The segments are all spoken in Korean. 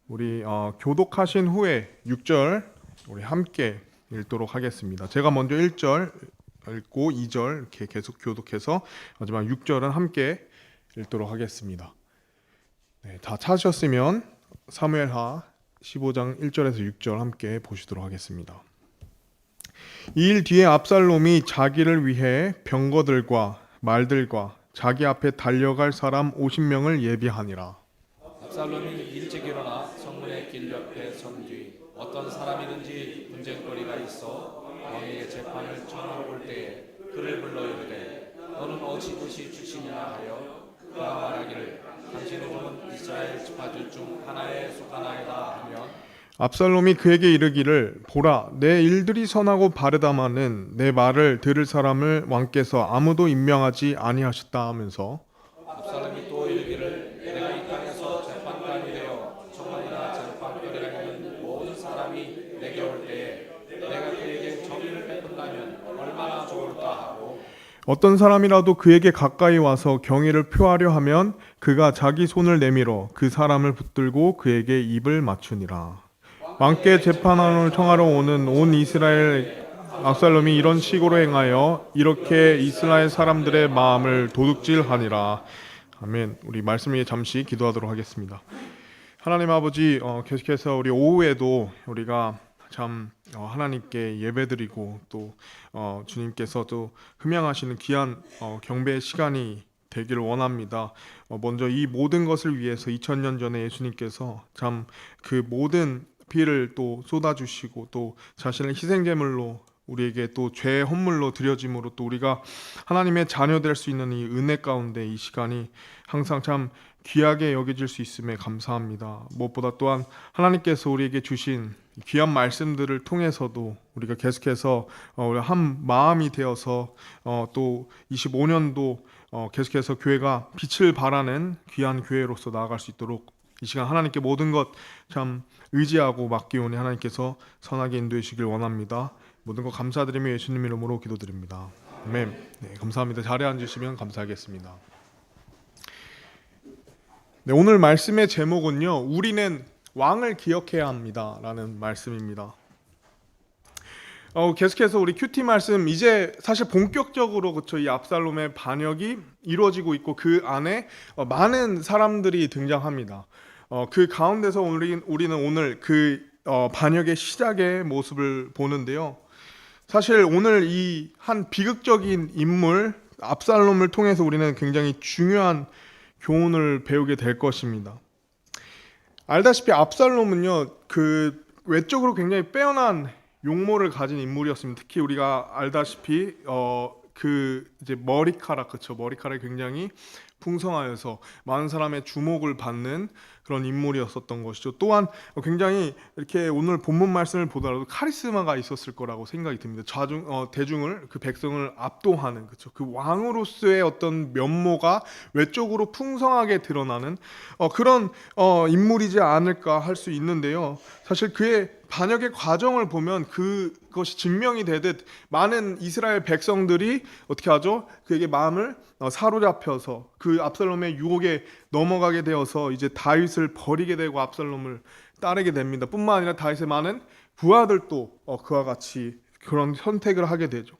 우리 교독하신 후에 6절 우리 함께 읽도록 하겠습니다. 제가 먼저 1절 읽고 2절 이렇게 계속 교독해서 마지막 6절은 함께 읽도록 하겠습니다. 네, 다 찾으셨으면 사무엘하 15장 1절에서 6절 함께 보시도록 하겠습니다. 이 일 뒤에 압살롬이 자기를 위해 병거들과 말들과 자기 앞에 달려갈 사람 50명을 예비하니라. 압살롬이 일찍 일어나 성문의 길 옆에 선 뒤 어떤 사람이든지 분쟁거리가 있어 왕에게 재판을 청하러 올 때에 그를 불러 이르되 너는 어찌 굿이 출신이냐 하여 그가 말하기를 당신의 종은 이스라엘 지파들 중 하나에 속하나이다 하면 압살롬이 그에게 이르기를 보라 내 일들이 선하고 바르다마는 내 말을 들을 사람을 왕께서 아무도 임명하지 아니하셨다 하면서 압살롬이 또 이르기를 내가 이 땅에서 재판관이 되어 청문이나 재판거리가 있는 모든 사람이 내게 올 때에 내가 그에게 정의를 베푼다면 얼마나 좋을까 하고 어떤 사람이라도 그에게 가까이 와서 경의를 표하려 하면 그가 자기 손을 내밀어 그 사람을 붙들고 그에게 입을 맞추니라. 왕께 재판을 청하러 오는 온 이스라엘 압살롬이 이런 식으로 행하여 이렇게 이스라엘 사람들의 마음을 도둑질하니라. 아멘. 우리 말씀 위에 잠시 기도하도록 하겠습니다. 하나님 아버지, 계속해서 우리 오후에도 우리가 참 하나님께 예배드리고 또 주님께서도 흠양하시는 귀한 경배의 시간이 되기를 원합니다. 먼저 이 모든 것을 위해서 2000년 전에 예수님께서 참 그 모든 피를 또 쏟아주시고 또 자신을 희생제물로 우리에게 또 죄의 헌물로 드려짐으로 또 우리가 하나님의 자녀 될 수 있는 이 은혜 가운데 이 시간이 항상 참 귀하게 여겨질 수 있음에 감사합니다. 무엇보다 또한 하나님께서 우리에게 주신 귀한 말씀들을 통해서도 우리가 계속해서 우리 한 마음이 되어서 또 25년도 계속해서 교회가 빛을 발하는 귀한 교회로서 나아갈 수 있도록 이 시간 하나님께 모든 것 참 의지하고 맡기오니 하나님께서 선하게 인도해 주시길 원합니다. 모든 것 감사드리며 예수님 이름으로 기도드립니다. 아멘. 네, 감사합니다. 자리에 앉으시면 감사하겠습니다. 네, 오늘 말씀의 제목은요. 우리는 왕을 기억해야 합니다라는 말씀입니다. 계속해서 우리 큐티 말씀 이제 사실 본격적으로 그쵸 이 압살롬의 반역이 이루어지고 있고 그 안에 많은 사람들이 등장합니다. 그 가운데서 우리는 오늘 그 반역의 시작의 모습을 보는데요. 사실 오늘 이 한 비극적인 인물 압살롬을 통해서 우리는 굉장히 중요한 교훈을 배우게 될 것입니다. 알다시피 압살롬은요 그 외적으로 굉장히 빼어난 용모를 가진 인물이었습니다. 특히 우리가 알다시피 그 이제 머리카락 그쵸 머리카락이 굉장히 풍성하여서 많은 사람의 주목을 받는 그런 인물이었었던 것이죠. 또한 굉장히 이렇게 오늘 본문 말씀을 보더라도 카리스마가 있었을 거라고 생각이 듭니다. 대중을 그 백성을 압도하는 그쵸 그 왕으로서의 어떤 면모가 외적으로 풍성하게 드러나는 그런 인물이지 않을까 할 수 있는데요. 사실 그의 반역의 과정을 보면 그것이 증명이 되듯 많은 이스라엘 백성들이 어떻게 하죠? 그에게 마음을 사로잡혀서 그 압살롬의 유혹에 넘어가게 되어서 이제 다윗을 버리게 되고 압살롬을 따르게 됩니다. 뿐만 아니라 다윗의 많은 부하들도 그와 같이 그런 선택을 하게 되죠.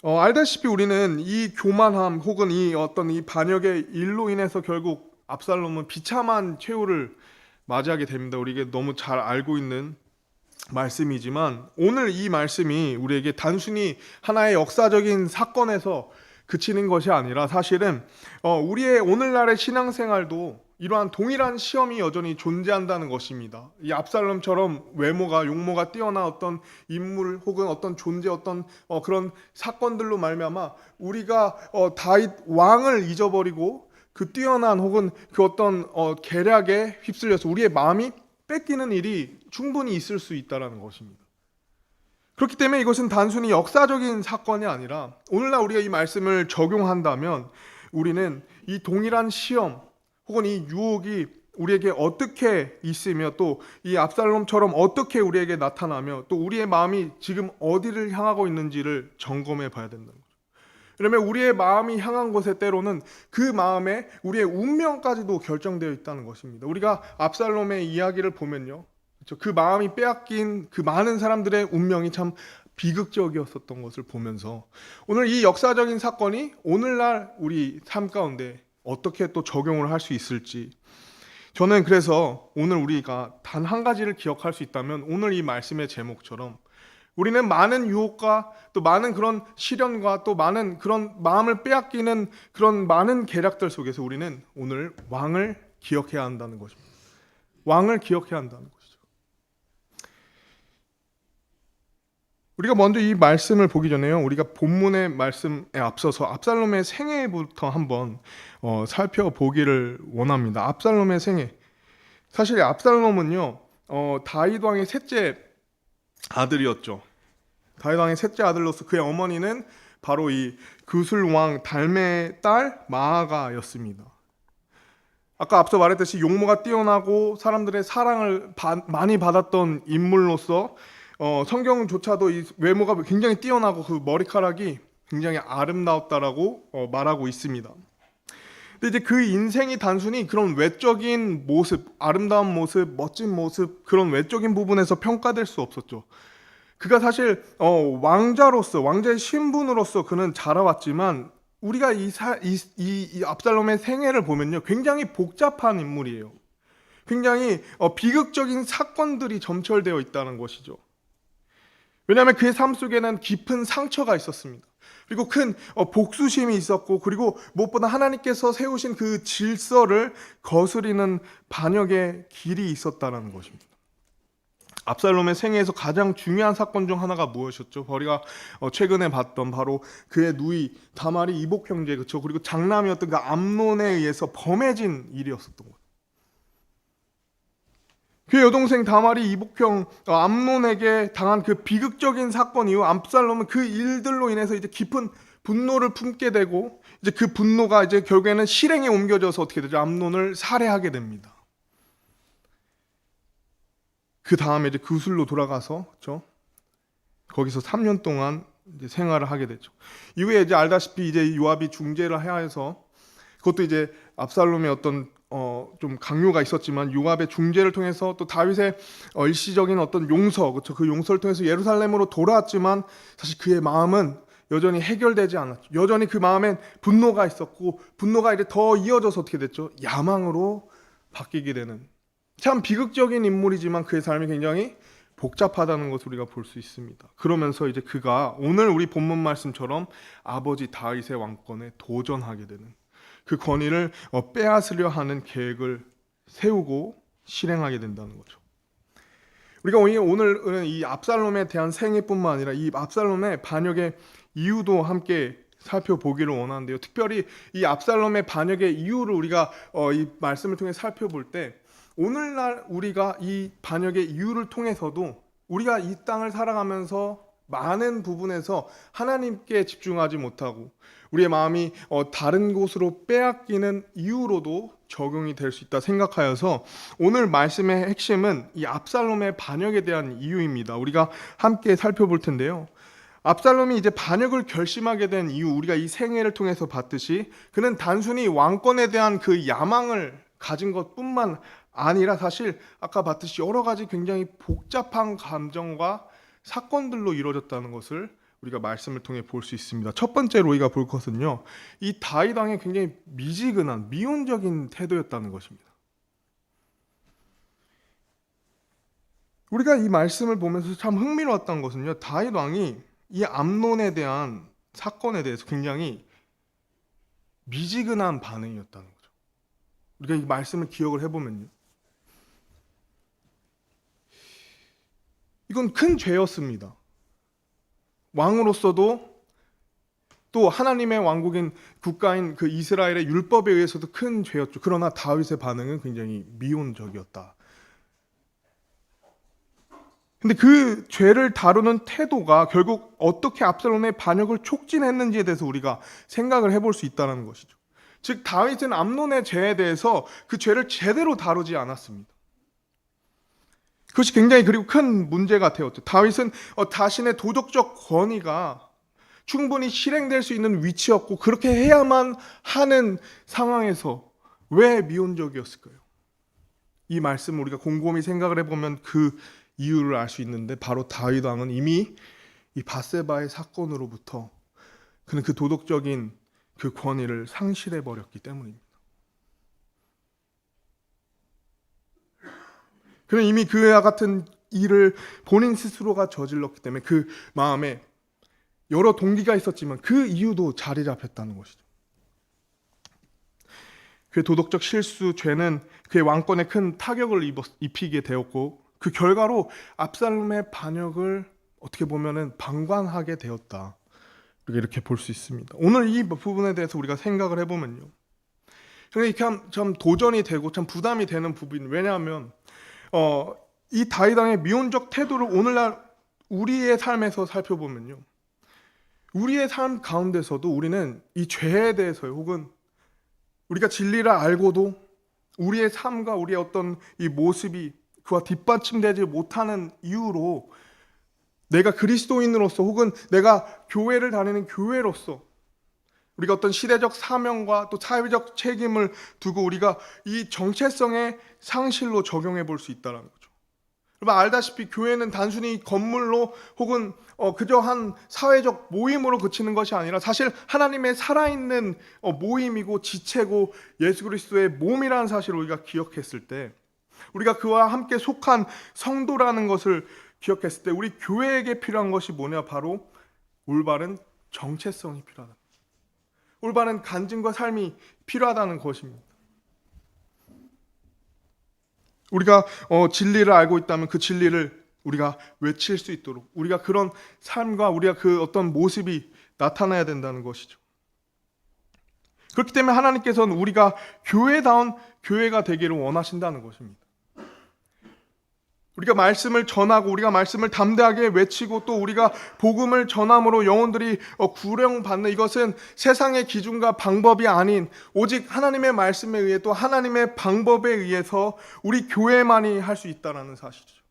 알다시피 우리는 이 교만함 혹은 이 어떤 이 반역의 일로 인해서 결국 압살롬은 비참한 최후를 맞이하게 됩니다. 우리에게 너무 잘 알고 있는 말씀이지만 오늘 이 말씀이 우리에게 단순히 하나의 역사적인 사건에서 그치는 것이 아니라 사실은 우리의 오늘날의 신앙생활도 이러한 동일한 시험이 여전히 존재한다는 것입니다. 이 압살롬처럼 외모가 용모가 뛰어난 어떤 인물 혹은 어떤 존재 어떤 그런 사건들로 말미암아 우리가 다윗 왕을 잊어버리고 그 뛰어난 혹은 그 어떤 계략에 휩쓸려서 우리의 마음이 뺏기는 일이 충분히 있을 수 있다는 것입니다. 그렇기 때문에 이것은 단순히 역사적인 사건이 아니라 오늘날 우리가 이 말씀을 적용한다면 우리는 이 동일한 시험 혹은 이 유혹이 우리에게 어떻게 있으며 또 이 압살롬처럼 어떻게 우리에게 나타나며 또 우리의 마음이 지금 어디를 향하고 있는지를 점검해 봐야 된다는 거죠. 왜냐면 우리의 마음이 향한 곳에 때로는 그 마음에 우리의 운명까지도 결정되어 있다는 것입니다. 우리가 압살롬의 이야기를 보면요, 그렇죠? 그 마음이 빼앗긴 그 많은 사람들의 운명이 참 비극적이었었던 것을 보면서 오늘 이 역사적인 사건이 오늘날 우리 삶 가운데 어떻게 또 적용을 할 수 있을지, 저는 그래서 오늘 우리가 단 한 가지를 기억할 수 있다면 오늘 이 말씀의 제목처럼 우리는 많은 유혹과 또 많은 그런 시련과 또 많은 그런 마음을 빼앗기는 그런 많은 계략들 속에서 우리는 오늘 왕을 기억해야 한다는 것입니다. 왕을 기억해야 한다는 것이죠. 우리가 먼저 이 말씀을 보기 전에요, 우리가 본문의 말씀에 앞서서 압살롬의 생애부터 한번 살펴보기를 원합니다. 압살롬의 생애. 사실 압살롬은요, 다윗 왕의 셋째 아들이었죠. 다윗 왕의 셋째 아들로서 그의 어머니는 바로 이 그술 왕 달메의 딸 마아가였습니다. 아까 앞서 말했듯이 용모가 뛰어나고 사람들의 사랑을 많이 받았던 인물로서 성경조차도 이 외모가 굉장히 뛰어나고 그 머리카락이 굉장히 아름다웠다라고 말하고 있습니다. 근데 이제 그 인생이 단순히 그런 외적인 모습, 아름다운 모습, 멋진 모습, 그런 외적인 부분에서 평가될 수 없었죠. 그가 사실 왕자로서, 왕자의 신분으로서 그는 자라왔지만 우리가 이 압살롬의 생애를 보면요, 굉장히 복잡한 인물이에요. 굉장히 비극적인 사건들이 점철되어 있다는 것이죠. 왜냐하면 그의 삶 속에는 깊은 상처가 있었습니다. 그리고 큰 복수심이 있었고, 그리고 무엇보다 하나님께서 세우신 그 질서를 거스리는 반역의 길이 있었다는 것입니다. 압살롬의 생애에서 가장 중요한 사건 중 하나가 무엇이었죠? 우리가 최근에 봤던 바로 그의 누이 다말이 이복 형제, 그렇죠? 그리고 장남이었던 그 암논에 의해서 범해진 일이었었던 거예요. 그의 여동생 다말이 이복형 암논에게 당한 그 비극적인 사건 이후 압살롬은 그 일들로 인해서 이제 깊은 분노를 품게 되고, 이제 그 분노가 이제 결국에는 실행에 옮겨져서 어떻게 되죠? 암논을 살해하게 됩니다. 그 다음에 이제 그술로 돌아가서, 그렇죠? 거기서 3년 동안 이제 생활을 하게 되죠. 이후에 이제 알다시피 이제 요압이 중재를 해야 해서, 그것도 이제 압살롬의 어떤 좀 강요가 있었지만 요압의 중재를 통해서 또 다윗의 일시적인 어떤 용서, 그렇죠? 그 용서를 통해서 예루살렘으로 돌아왔지만 사실 그의 마음은 여전히 해결되지 않았죠. 여전히 그 마음엔 분노가 있었고, 분노가 이제 더 이어져서 어떻게 됐죠? 야망으로 바뀌게 되는, 참 비극적인 인물이지만 그의 삶이 굉장히 복잡하다는 것을 우리가 볼 수 있습니다. 그러면서 이제 그가 오늘 우리 본문 말씀처럼 아버지 다윗의 왕권에 도전하게 되는, 그 권위를 빼앗으려 하는 계획을 세우고 실행하게 된다는 거죠. 우리가 오늘은 이 압살롬에 대한 생애뿐만 아니라 이 압살롬의 반역의 이유도 함께 살펴보기를 원하는데요. 특별히 이 압살롬의 반역의 이유를 우리가 이 말씀을 통해 살펴볼 때, 오늘날 우리가 이 반역의 이유를 통해서도 우리가 이 땅을 살아가면서 많은 부분에서 하나님께 집중하지 못하고 우리의 마음이 다른 곳으로 빼앗기는 이유로도 적용이 될 수 있다 생각하여서 오늘 말씀의 핵심은 이 압살롬의 반역에 대한 이유입니다. 우리가 함께 살펴볼 텐데요. 압살롬이 이제 반역을 결심하게 된 이유, 우리가 이 생애를 통해서 봤듯이 그는 단순히 왕권에 대한 그 야망을 가진 것뿐만 아니라 사실 아까 봤듯이 여러 가지 굉장히 복잡한 감정과 사건들로 이루어졌다는 것을 우리가 말씀을 통해 볼 수 있습니다. 첫 번째로 우리가 볼 것은요, 이 다윗 왕의 굉장히 미지근한 미온적인 태도였다는 것입니다. 우리가 이 말씀을 보면서 참 흥미로웠던 것은요, 다윗 왕이 이 암논에 대한 사건에 대해서 굉장히 미지근한 반응이었다는 거죠. 우리가 이 말씀을 기억을 해보면요, 이건 큰 죄였습니다. 왕으로서도 또 하나님의 왕국인 국가인 그 이스라엘의 율법에 의해서도 큰 죄였죠. 그러나 다윗의 반응은 굉장히 미온적이었다. 근데 그 죄를 다루는 태도가 결국 어떻게 압살롬의 반역을 촉진했는지에 대해서 우리가 생각을 해볼 수 있다는 것이죠. 즉 다윗은 암논의 죄에 대해서 그 죄를 제대로 다루지 않았습니다. 그것이 굉장히 그리고 큰 문제가 되었죠. 다윗은 자신의 도덕적 권위가 충분히 실행될 수 있는 위치였고 그렇게 해야만 하는 상황에서 왜 미온적이었을까요? 이 말씀을 우리가 곰곰이 생각을 해보면 그 이유를 알 수 있는데, 바로 다윗 왕은 이미 이 밧세바의 사건으로부터 그는 그 도덕적인 그 권위를 상실해 버렸기 때문입니다. 그는 이미 그와 같은 일을 본인 스스로가 저질렀기 때문에 그 마음에 여러 동기가 있었지만 그 이유도 자리 잡혔다는 것이죠. 그의 도덕적 실수, 죄는 그의 왕권에 큰 타격을 입히게 되었고, 그 결과로 압살롬의 반역을 어떻게 보면은 방관하게 되었다, 이렇게 볼 수 있습니다. 오늘 이 부분에 대해서 우리가 생각을 해보면요, 이게 참 도전이 되고 참 부담이 되는 부분. 왜냐하면 이 다윗 왕의 미온적 태도를 오늘날 우리의 삶에서 살펴보면요, 우리의 삶 가운데서도 우리는 이 죄에 대해서요, 혹은 우리가 진리를 알고도 우리의 삶과 우리의 어떤 이 모습이 그와 뒷받침되지 못하는 이유로 내가 그리스도인으로서 혹은 내가 교회를 다니는 교회로서 우리가 어떤 시대적 사명과 또 사회적 책임을 두고 우리가 이 정체성의 상실로 적용해 볼 수 있다는 거죠. 여러분 알다시피 교회는 단순히 건물로 혹은 그저 한 사회적 모임으로 그치는 것이 아니라 사실 하나님의 살아있는 모임이고 지체고 예수 그리스도의 몸이라는 사실을 우리가 기억했을 때, 우리가 그와 함께 속한 성도라는 것을 기억했을 때 우리 교회에게 필요한 것이 뭐냐? 바로 올바른 정체성이 필요하다. 올바른 간증과 삶이 필요하다는 것입니다. 우리가 진리를 알고 있다면 그 진리를 우리가 외칠 수 있도록 우리가 그런 삶과 우리가 그 어떤 모습이 나타나야 된다는 것이죠. 그렇기 때문에 하나님께서는 우리가 교회다운 교회가 되기를 원하신다는 것입니다. 우리가 말씀을 전하고 우리가 말씀을 담대하게 외치고 또 우리가 복음을 전함으로 영혼들이 구령받는, 이것은 세상의 기준과 방법이 아닌 오직 하나님의 말씀에 의해 또 하나님의 방법에 의해서 우리 교회만이 할 수 있다는 사실이죠.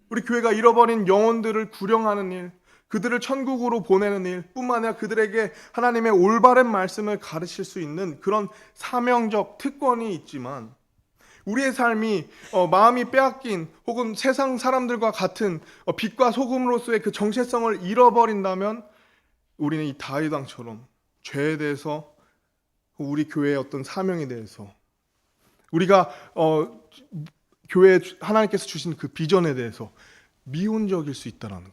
우리 교회가 잃어버린 영혼들을 구령하는 일, 그들을 천국으로 보내는 일 뿐만 아니라 그들에게 하나님의 올바른 말씀을 가르칠 수 있는 그런 사명적 특권이 있지만, 우리의 삶이 마음이 빼앗긴 혹은 세상 사람들과 같은 빛과 소금으로서의 그 정체성을 잃어버린다면 우리는 이 다윗 왕처럼 죄에 대해서, 우리 교회의 어떤 사명에 대해서, 우리가 교회에 하나님께서 주신 그 비전에 대해서 미온적일 수 있다는 거예요.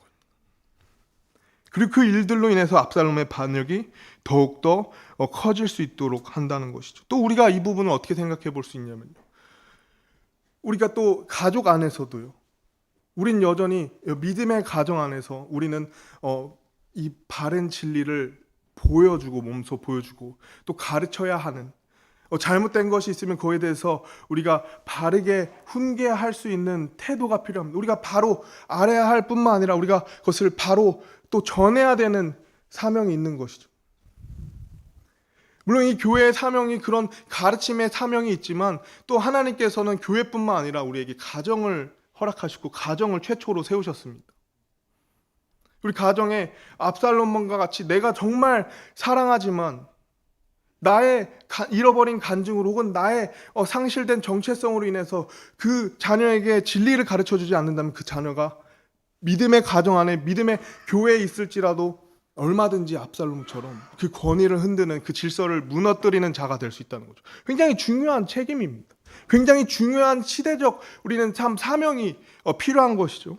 그리고 그 일들로 인해서 압살롬의 반역이 더욱더 커질 수 있도록 한다는 것이죠. 또 우리가 이 부분을 어떻게 생각해 볼 수 있냐면요, 우리가 또 가족 안에서도요, 우린 여전히 믿음의 가정 안에서 우리는 이 바른 진리를 보여주고 몸소 보여주고 또 가르쳐야 하는, 잘못된 것이 있으면 그에 대해서 우리가 바르게 훈계할 수 있는 태도가 필요합니다. 우리가 바로 알아야 할 뿐만 아니라 우리가 그것을 바로 또 전해야 되는 사명이 있는 것이죠. 물론 이 교회의 사명이 그런 가르침의 사명이 있지만 또 하나님께서는 교회뿐만 아니라 우리에게 가정을 허락하시고 가정을 최초로 세우셨습니다. 우리 가정에 압살롬과 같이 내가 정말 사랑하지만 나의 잃어버린 간증으로 혹은 나의 상실된 정체성으로 인해서 그 자녀에게 진리를 가르쳐주지 않는다면 그 자녀가 믿음의 가정 안에 믿음의 교회에 있을지라도 얼마든지 압살롬처럼 그 권위를 흔드는 그 질서를 무너뜨리는 자가 될 수 있다는 거죠. 굉장히 중요한 책임입니다. 굉장히 중요한 시대적 우리는 참 사명이 필요한 것이죠.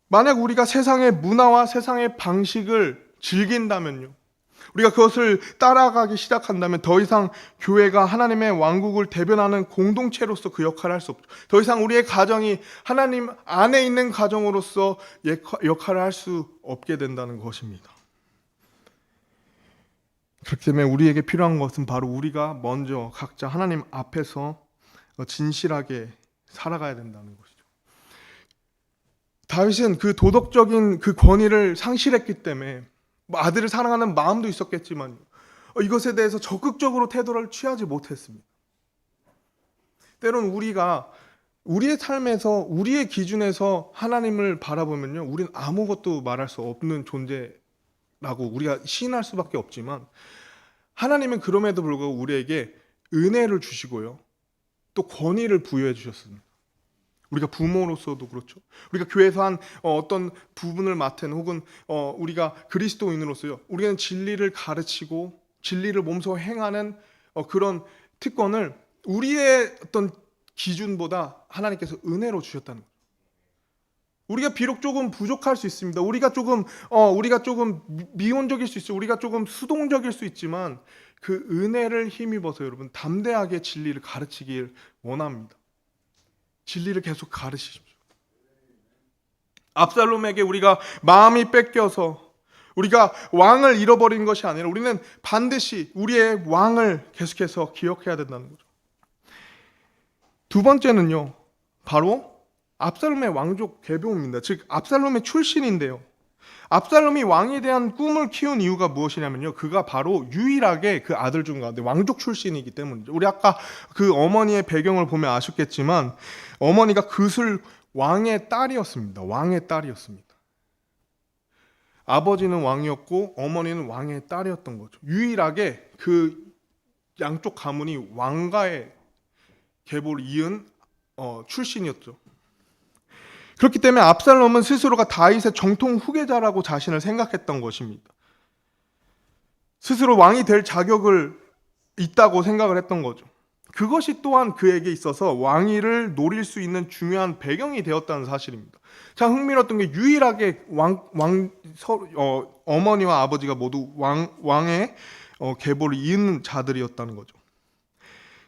만약 우리가 세상의 문화와 세상의 방식을 즐긴다면요, 우리가 그것을 따라가기 시작한다면 더 이상 교회가 하나님의 왕국을 대변하는 공동체로서 그 역할을 할 수 없죠. 더 이상 우리의 가정이 하나님 안에 있는 가정으로서 역할을 할 수 없게 된다는 것입니다. 그렇기 때문에 우리에게 필요한 것은 바로 우리가 먼저 각자 하나님 앞에서 진실하게 살아가야 된다는 것이죠. 다윗은 그 도덕적인 그 권위를 상실했기 때문에 아들을 사랑하는 마음도 있었겠지만 이것에 대해서 적극적으로 태도를 취하지 못했습니다. 때론 우리가 우리의 삶에서 우리의 기준에서 하나님을 바라보면요, 우리는 아무것도 말할 수 없는 존재라고 우리가 시인할 수밖에 없지만, 하나님은 그럼에도 불구하고 우리에게 은혜를 주시고요, 또 권위를 부여해 주셨습니다. 우리가 부모로서도 그렇죠. 우리가 교회에서 한 어떤 부분을 맡은, 혹은 우리가 그리스도인으로서요, 우리는 진리를 가르치고 진리를 몸소 행하는 그런 특권을 우리의 어떤 기준보다 하나님께서 은혜로 주셨다는 거예요. 우리가 비록 조금 부족할 수 있습니다. 우리가 조금 미온적일 수 있어요. 우리가 조금 수동적일 수 있지만 그 은혜를 힘입어서 여러분 담대하게 진리를 가르치길 원합니다. 진리를 계속 가르치십시오. 압살롬에게 우리가 마음이 뺏겨서 우리가 왕을 잃어버린 것이 아니라 우리는 반드시 우리의 왕을 계속해서 기억해야 된다는 거죠. 두 번째는요, 바로 압살롬의 왕족 계보입니다. 즉 압살롬의 출신인데요, 압살롬이 왕에 대한 꿈을 키운 이유가 무엇이냐면요, 그가 바로 유일하게 그 아들 중 가운데 왕족 출신이기 때문이죠. 우리 아까 그 어머니의 배경을 보면 아셨겠지만 어머니가 그술 왕의 딸이었습니다. 왕의 딸이었습니다. 아버지는 왕이었고 어머니는 왕의 딸이었던 거죠. 유일하게 그 양쪽 가문이 왕가의 계보를 이은 출신이었죠. 그렇기 때문에 압살롬은 스스로가 다윗의 정통 후계자라고 자신을 생각했던 것입니다. 스스로 왕이 될 자격을 있다고 생각을 했던 거죠. 그것이 또한 그에게 있어서 왕위를 노릴 수 있는 중요한 배경이 되었다는 사실입니다. 참 흥미로웠던 게 유일하게 어머니와 아버지가 모두 왕의 계보를 이은 자들이었다는 거죠.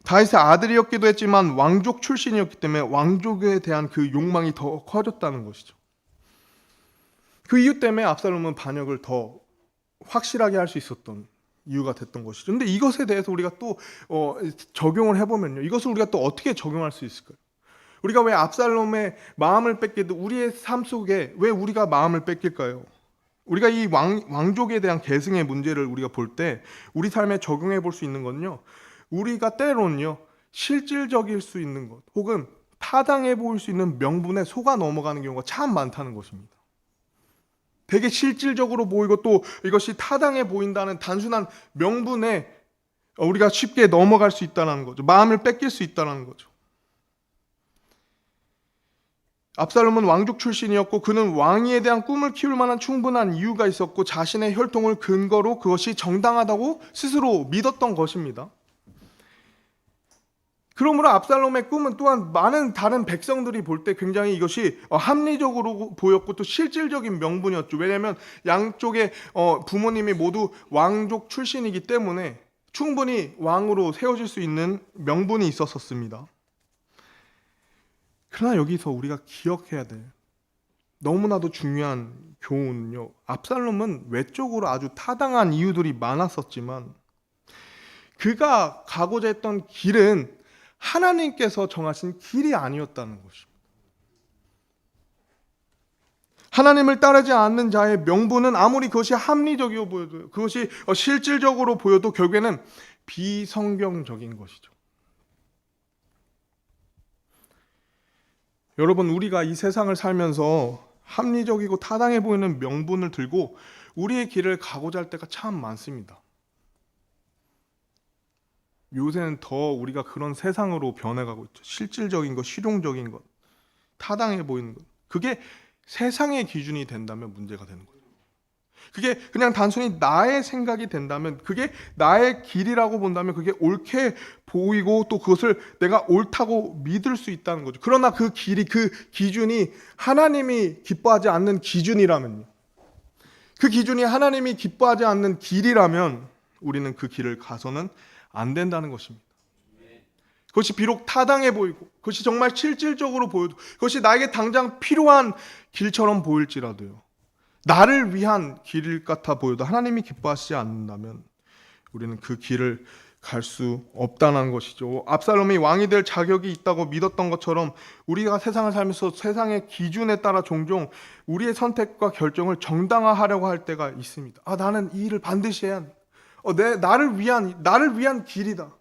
다윗의 아들이었기도 했지만 왕족 출신이었기 때문에 왕족에 대한 그 욕망이 더 커졌다는 것이죠. 그 이유 때문에 압살롬은 반역을 더 확실하게 할 수 있었던 이유가 됐던 것이죠. 근데 이것에 대해서 우리가 또 적용을 해보면요, 이것을 우리가 또 어떻게 적용할 수 있을까요? 우리가 왜 압살롬의 마음을 뺏기도 우리의 삶 속에 왜 우리가 마음을 뺏길까요? 우리가 이 왕족에 대한 계승의 문제를 우리가 볼 때 우리 삶에 적용해 볼 수 있는 건요, 우리가 때로는요 실질적일 수 있는 것 혹은 타당해 보일 수 있는 명분에 속아 넘어가는 경우가 참 많다는 것입니다. 되게 실질적으로 보이고 또 이것이 타당해 보인다는 단순한 명분에 우리가 쉽게 넘어갈 수 있다는 거죠. 마음을 뺏길 수 있다는 거죠. 압살롬은 왕족 출신이었고 그는 왕위에 대한 꿈을 키울 만한 충분한 이유가 있었고 자신의 혈통을 근거로 그것이 정당하다고 스스로 믿었던 것입니다. 그러므로 압살롬의 꿈은 또한 많은 다른 백성들이 볼 때 굉장히 이것이 합리적으로 보였고 또 실질적인 명분이었죠. 왜냐하면 양쪽의 부모님이 모두 왕족 출신이기 때문에 충분히 왕으로 세워질 수 있는 명분이 있었습니다. 그러나 여기서 우리가 기억해야 될 너무나도 중요한 교훈은요, 압살롬은 외적으로 아주 타당한 이유들이 많았었지만 그가 가고자 했던 길은 하나님께서 정하신 길이 아니었다는 것입니다. 하나님을 따르지 않는 자의 명분은 아무리 그것이 합리적이어 보여도, 그것이 실질적으로 보여도 결국에는 비성경적인 것이죠. 여러분, 우리가 이 세상을 살면서 합리적이고 타당해 보이는 명분을 들고 우리의 길을 가고자 할 때가 참 많습니다. 요새는 더 우리가 그런 세상으로 변해가고 있죠. 실질적인 것, 실용적인 것, 타당해 보이는 것, 그게 세상의 기준이 된다면 문제가 되는 거예요. 그게 그냥 단순히 나의 생각이 된다면, 그게 나의 길이라고 본다면 그게 옳게 보이고 또 그것을 내가 옳다고 믿을 수 있다는 거죠. 그러나 그 길이, 그 기준이 하나님이 기뻐하지 않는 기준이라면요, 그 기준이 하나님이 기뻐하지 않는 길이라면 우리는 그 길을 가서는 안 된다는 것입니다. 그것이 비록 타당해 보이고 그것이 정말 실질적으로 보여도 그것이 나에게 당장 필요한 길처럼 보일지라도요, 나를 위한 길 같아 보여도 하나님이 기뻐하시지 않는다면 우리는 그 길을 갈 수 없다는 것이죠. 압살롬이 왕이 될 자격이 있다고 믿었던 것처럼 우리가 세상을 살면서 세상의 기준에 따라 종종 우리의 선택과 결정을 정당화하려고 할 때가 있습니다. 나는 이 일을 반드시 해야 한다. 나를 위한 길이다.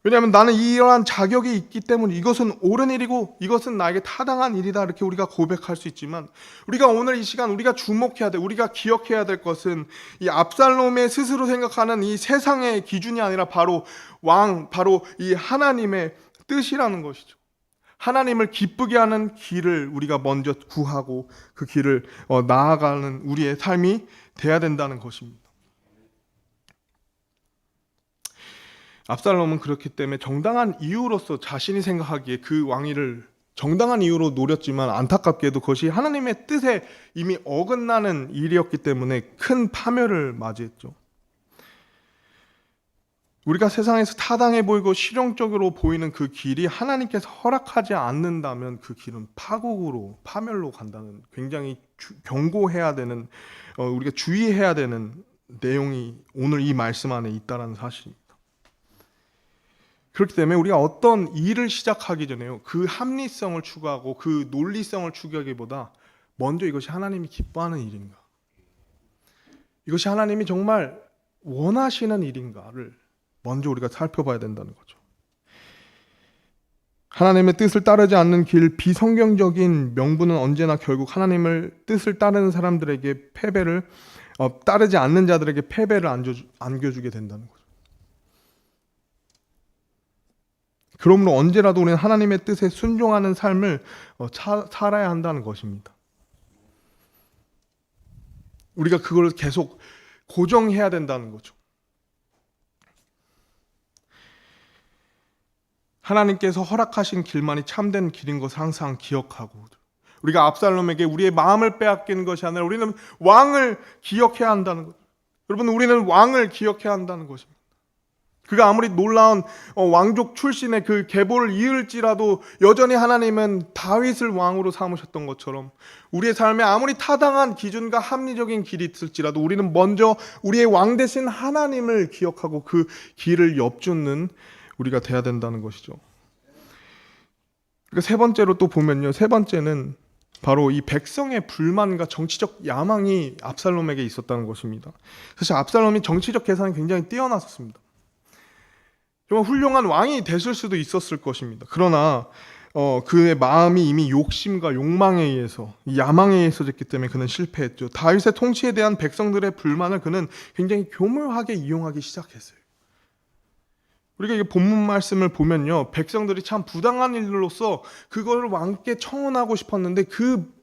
왜냐하면 나는 이러한 자격이 있기 때문에 이것은 옳은 일이고 이것은 나에게 타당한 일이다, 이렇게 우리가 고백할 수 있지만, 우리가 오늘 이 시간 우리가 주목해야 돼, 우리가 기억해야 될 것은 이 압살롬의 스스로 생각하는 이 세상의 기준이 아니라 바로 바로 이 하나님의 뜻이라는 것이죠. 하나님을 기쁘게 하는 길을 우리가 먼저 구하고 그 길을 나아가는 우리의 삶이 돼야 된다는 것입니다. 압살롬은 그렇기 때문에 정당한 이유로서 자신이 생각하기에 그 왕위를 정당한 이유로 노렸지만, 안타깝게도 그것이 하나님의 뜻에 이미 어긋나는 일이었기 때문에 큰 파멸을 맞이했죠. 우리가 세상에서 타당해 보이고 실용적으로 보이는 그 길이 하나님께서 허락하지 않는다면 그 길은 파국으로, 파멸로 간다는, 굉장히 경고해야 되는, 우리가 주의해야 되는 내용이 오늘 이 말씀 안에 있다는 사실입니다. 그렇기 때문에 우리가 어떤 일을 시작하기 전에요, 그 합리성을 추구하고 그 논리성을 추구하기보다 먼저 이것이 하나님이 기뻐하는 일인가, 이것이 하나님이 정말 원하시는 일인가를 먼저 우리가 살펴봐야 된다는 거죠. 하나님의 뜻을 따르지 않는 길, 비성경적인 명분은 언제나 결국 하나님을 뜻을 따르는 사람들에게 패배를, 따르지 않는 자들에게 패배를 안겨주게 된다는 거죠. 그러므로 언제라도 우리는 하나님의 뜻에 순종하는 삶을 살아야 한다는 것입니다. 우리가 그걸 계속 고정해야 된다는 거죠. 하나님께서 허락하신 길만이 참된 길인 것을 항상 기억하고, 우리가 압살롬에게 우리의 마음을 빼앗기는 것이 아니라 우리는 왕을 기억해야 한다는 것. 여러분, 우리는 왕을 기억해야 한다는 것입니다. 그가 아무리 놀라운 왕족 출신의 그 계보를 이을지라도 여전히 하나님은 다윗을 왕으로 삼으셨던 것처럼, 우리의 삶에 아무리 타당한 기준과 합리적인 길이 있을지라도 우리는 먼저 우리의 왕 되신 하나님을 기억하고 그 길을 엿주는 우리가 돼야 된다는 것이죠. 그러니까 세 번째로 또 보면요, 세 번째는 바로 이 백성의 불만과 정치적 야망이 압살롬에게 있었다는 것입니다. 사실 압살롬이 정치적 계산이 굉장히 뛰어났었습니다. 정말 훌륭한 왕이 됐을 수도 있었을 것입니다. 그러나 그의 마음이 이미 욕심과 욕망에 의해서, 야망에 의해서 됐기 때문에 그는 실패했죠. 다윗의 통치에 대한 백성들의 불만을 그는 굉장히 교묘하게 이용하기 시작했어요. 우리가 이 본문 말씀을 보면요, 백성들이 참 부당한 일로서 그거를 왕께 청원하고 싶었는데 그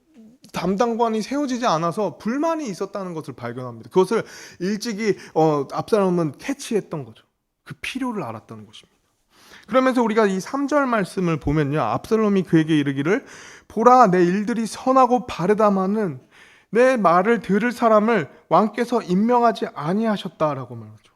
담당관이 세워지지 않아서 불만이 있었다는 것을 발견합니다. 그것을 일찍이 압살롬은 캐치했던 거죠. 그 필요를 알았다는 것입니다. 그러면서 우리가 이 3절 말씀을 보면요, 압살롬이 그에게 이르기를, 보라, 내 일들이 선하고 바르다마는 내 말을 들을 사람을 왕께서 임명하지 아니하셨다라고 말하죠.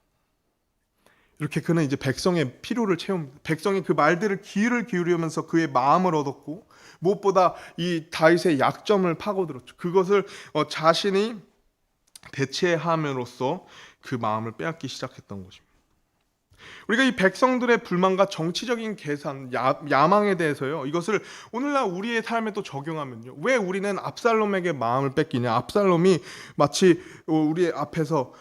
이렇게 그는 이제 백성의 필요를 채웁니다. 백성이 그 말들을 귀를 기울이면서 그의 마음을 얻었고, 무엇보다 이 다윗의 약점을 파고들었죠. 그것을 자신이 대체함으로써 그 마음을 빼앗기 시작했던 것입니다. 우리가 이 백성들의 불만과 정치적인 계산, 야망에 대해서요, 이것을 오늘날 우리의 삶에 또 적용하면요, 왜 우리는 압살롬에게 마음을 뺏기냐? 압살롬이 마치 우리 앞에서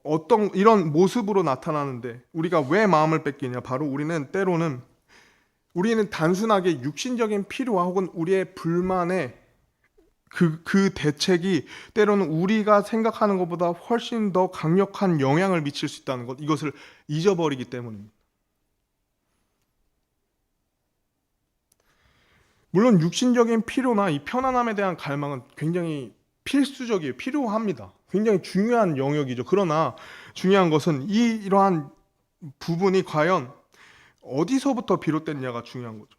어떤 이런 모습으로 나타나는데 우리가 왜 마음을 뺏기냐? 바로 우리는 단순하게 육신적인 필요와 혹은 우리의 불만에 그 대책이 때로는 우리가 생각하는 것보다 훨씬 더 강력한 영향을 미칠 수 있다는 것, 이것을 잊어버리기 때문입니다. 물론 육신적인 필요나 이 편안함에 대한 갈망은 굉장히 필수적이에요. 필요합니다. 굉장히 중요한 영역이죠. 그러나 중요한 것은 이러한 부분이 과연 어디서부터 비롯됐냐가 중요한 거죠.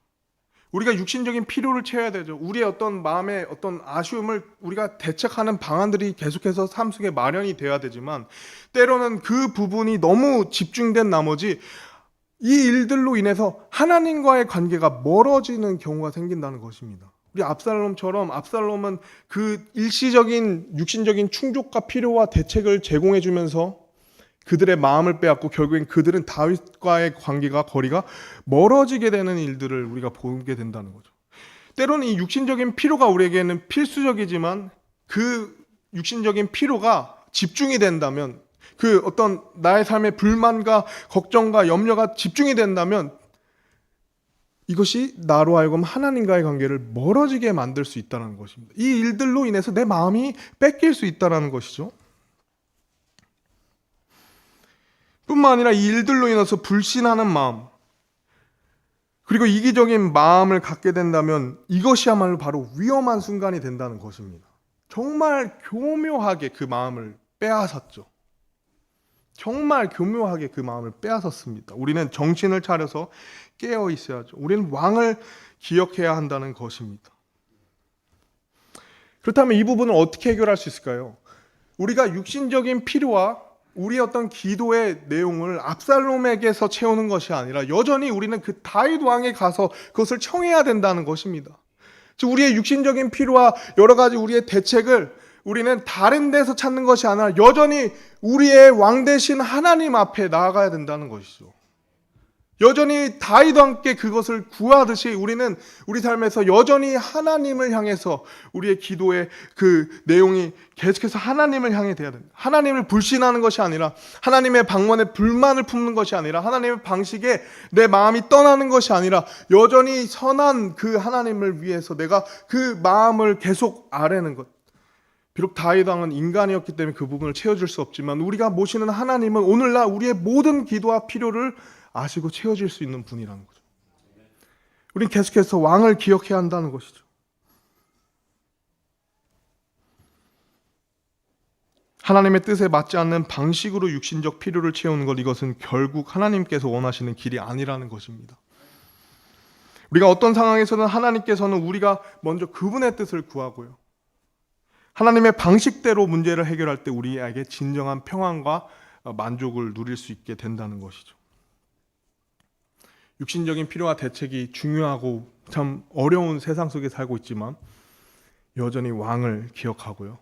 우리가 육신적인 필요를 채워야 되죠. 우리의 어떤 마음의 어떤 아쉬움을 우리가 대책하는 방안들이 계속해서 삶 속에 마련이 돼야 되지만, 때로는 그 부분이 너무 집중된 나머지 이 일들로 인해서 하나님과의 관계가 멀어지는 경우가 생긴다는 것입니다. 우리 압살롬처럼, 압살롬은 그 일시적인 육신적인 충족과 필요와 대책을 제공해 주면서 그들의 마음을 빼앗고 결국엔 그들은 다윗과의 관계가, 거리가 멀어지게 되는 일들을 우리가 보게 된다는 거죠. 때로는 이 육신적인 필요가 우리에게는 필수적이지만 그 육신적인 필요가 집중이 된다면, 그 어떤 나의 삶의 불만과 걱정과 염려가 집중이 된다면 이것이 나로 하여금 하나님과의 관계를 멀어지게 만들 수 있다는 것입니다. 이 일들로 인해서 내 마음이 뺏길 수 있다는 것이죠. 뿐만 아니라 이 일들로 인해서 불신하는 마음, 그리고 이기적인 마음을 갖게 된다면 이것이야말로 바로 위험한 순간이 된다는 것입니다. 정말 교묘하게 그 마음을 빼앗았죠. 정말 교묘하게 그 마음을 빼앗았습니다. 우리는 정신을 차려서 깨어 있어야죠. 우리는 왕을 기억해야 한다는 것입니다. 그렇다면 이 부분을 어떻게 해결할 수 있을까요? 우리가 육신적인 필요와 우리의 어떤 기도의 내용을 압살롬에게서 채우는 것이 아니라 여전히 우리는 그 다윗 왕에 가서 그것을 청해야 된다는 것입니다. 즉 우리의 육신적인 필요와 여러 가지 우리의 대책을 우리는 다른 데서 찾는 것이 아니라 여전히 우리의 왕 되신 하나님 앞에 나아가야 된다는 것이죠. 여전히 다윗과 함께 그것을 구하듯이 우리는 우리 삶에서 여전히 하나님을 향해서 우리의 기도의 그 내용이 계속해서 하나님을 향해 돼야 된다. 하나님을 불신하는 것이 아니라 하나님의 방문에 불만을 품는 것이 아니라 하나님의 방식에 내 마음이 떠나는 것이 아니라 여전히 선한 그 하나님을 위해서 내가 그 마음을 계속 아뢰는 것. 비록 다윗 왕은 인간이었기 때문에 그 부분을 채워줄 수 없지만 우리가 모시는 하나님은 오늘날 우리의 모든 기도와 필요를 아시고 채워질 수 있는 분이라는 거죠. 우리는 계속해서 왕을 기억해야 한다는 것이죠. 하나님의 뜻에 맞지 않는 방식으로 육신적 필요를 채우는 것, 이것은 결국 하나님께서 원하시는 길이 아니라는 것입니다. 우리가 어떤 상황에서는 하나님께서는 우리가 먼저 그분의 뜻을 구하고요, 하나님의 방식대로 문제를 해결할 때 우리에게 진정한 평안과 만족을 누릴 수 있게 된다는 것이죠. 육신적인 필요와 대책이 중요하고 참 어려운 세상 속에 살고 있지만 여전히 왕을 기억하고요,